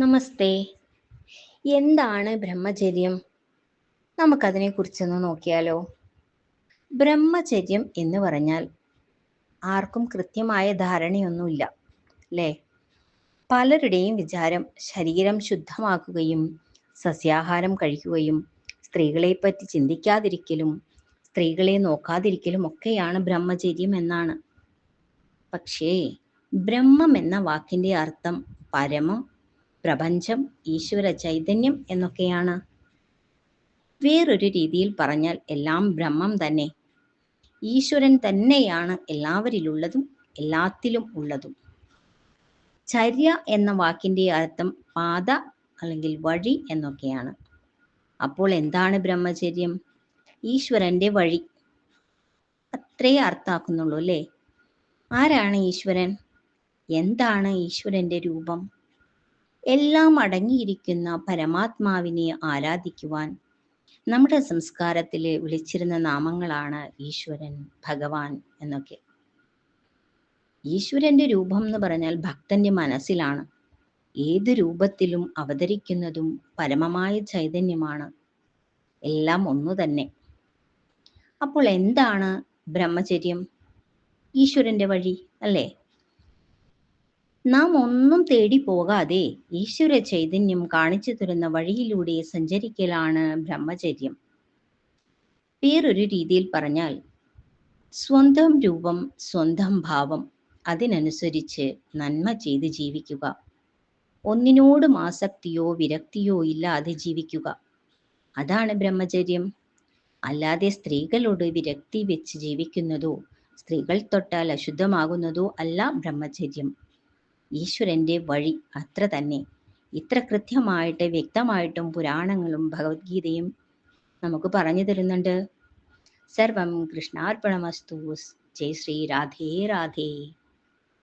നമസ്തേ. എന്താണ് ബ്രഹ്മചര്യം? നമുക്കതിനെക്കുറിച്ചൊന്ന് നോക്കിയാലോ? ബ്രഹ്മചര്യം എന്ന് പറഞ്ഞാൽ ആർക്കും കൃത്യമായ ധാരണയൊന്നുമില്ല, അല്ലേ? പലരുടെയും വിചാരം ശരീരം ശുദ്ധമാക്കുകയും സസ്യാഹാരം കഴിക്കുകയും സ്ത്രീകളെപ്പറ്റി ചിന്തിക്കാതിരിക്കലും സ്ത്രീകളെ നോക്കാതിരിക്കലും ഒക്കെയാണ് ബ്രഹ്മചര്യം എന്നാണ്. പക്ഷേ ബ്രഹ്മം എന്ന വാക്കിൻ്റെ അർത്ഥം പരമം, പ്രപഞ്ചം, ഈശ്വര ചൈതന്യം എന്നൊക്കെയാണ്. വേറൊരു രീതിയിൽ പറഞ്ഞാൽ എല്ലാം ബ്രഹ്മം തന്നെ. ഈശ്വരൻ തന്നെയാണ് എല്ലാവരിലുള്ളതും എല്ലാത്തിലും ഉള്ളതും. ചര്യ എന്ന വാക്കിൻ്റെ അർത്ഥം പാത അല്ലെങ്കിൽ വഴി എന്നൊക്കെയാണ്. അപ്പോൾ എന്താണ് ബ്രഹ്മചര്യം? ഈശ്വരൻ്റെ വഴി. അത്രേ അർത്ഥാക്കുന്നുള്ളൂ, അല്ലേ? ആരാണ് ഈശ്വരൻ? എന്താണ് ഈശ്വരൻ്റെ രൂപം? എല്ലാം അടങ്ങിയിരിക്കുന്ന പരമാത്മാവിനെ ആരാധിക്കുവാൻ നമ്മുടെ സംസ്കാരത്തിൽ വിളിച്ചിരുന്ന നാമങ്ങളാണ് ഈശ്വരൻ, ഭഗവാൻ എന്നൊക്കെ. ഈശ്വരൻ്റെ രൂപം എന്ന് പറഞ്ഞാൽ ഭക്തന്റെ മനസ്സിലാണ്. ഏത് രൂപത്തിലും അവതരിക്കുന്നതും പരമമായ ചൈതന്യമാണ്. എല്ലാം ഒന്നു തന്നെ. അപ്പോൾ എന്താണ് ബ്രഹ്മചര്യം? ഈശ്വരൻ്റെ വഴി, അല്ലേ? നാം ഒന്നും തേടി പോകാതെ ഈശ്വര ചൈതന്യം കാണിച്ചു തരുന്ന വഴിയിലൂടെ സഞ്ചരിക്കലാണ് ബ്രഹ്മചര്യം. വേറൊരു രീതിയിൽ പറഞ്ഞാൽ സ്വന്തം രൂപം, സ്വന്തം ഭാവം, അതിനനുസരിച്ച് നന്മ ചെയ്ത് ജീവിക്കുക. ഒന്നിനോടും ആസക്തിയോ വിരക്തിയോ ഇല്ലാതെ ജീവിക്കുക. അതാണ് ബ്രഹ്മചര്യം. അല്ലാതെ സ്ത്രീകളോട് വിരക്തി വെച്ച് ജീവിക്കുന്നതോ സ്ത്രീകൾ തൊട്ടാൽ അശുദ്ധമാകുന്നതോ അല്ല ബ്രഹ്മചര്യം. ഈശ്വരൻ്റെ വഴി അത്ര തന്നെ. ഇത്ര കൃത്യമായിട്ട് വ്യക്തമായിട്ടും പുരാണങ്ങളും ഭഗവത്ഗീതയും നമുക്ക് പറഞ്ഞു തരുന്നുണ്ട്. സർവം കൃഷ്ണാർപ്പണമസ്തു. ജയ് ശ്രീ രാധേ രാധേ.